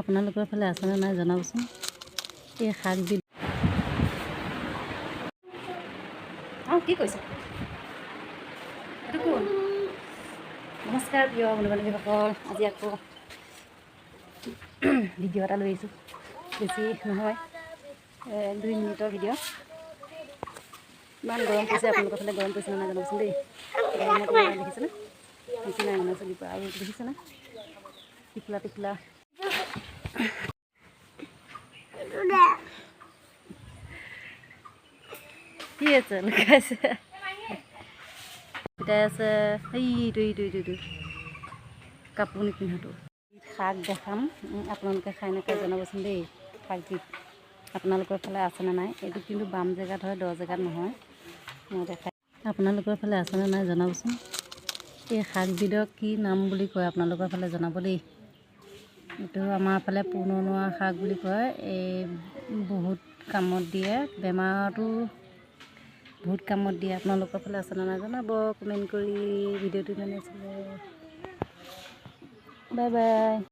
আপোনালোকৰ ফালে আছেনে নাই জনাবচোন। এই শাকবিধ কি কৈছে এইটো কোন? নমস্কাৰ প্ৰিয় বন্ধু বান্ধৱীসকল, আজি আকৌ ভিডিঅ' এটা লৈ আহিছোঁ। বেছি নহয়, 2 মিনিটৰ ভিডিঅ'। ইমান গৰম পৰিছে, আপোনালোকৰ ফালে গৰম পৰিছে নে নাই জনাবচোন দেই। গৰমত দেখিছেনে বেছি নাই মানে চলিব, আৰু দেখিছেনে টিকলা টিকলা কি আছে লুকাইছে পিতাই আছে। এইটো কাপোৰ নিপিন্ধাটো শাক দেখাম, আপোনালোকে খাই নাখাই জনাবচোন দেই। শাকবিধ আপোনালোকৰ ফালে আছেনে নাই। এইটো কিন্তু বাম জেগাত হয়, দ জেগাত নহয়। মই দেখাই আপোনালোকৰ ফালে আছেনে নাই জনাবচোন। এই শাকবিধক কি নাম বুলি কয় আপোনালোকৰ ফালে জনাব দেই। এইটো আমাৰ ফালে পুননোৱা শাক বুলি কয়। এই বহুত কামত দিয়ে, বেমাৰতো বহুত কামত দিয়ে। আপোনালোকৰ ফালে আছেনে নাই জনাব কমেণ্ট কৰি। ভিডিঅ'টো ইমানে আছিলে। Bye bye.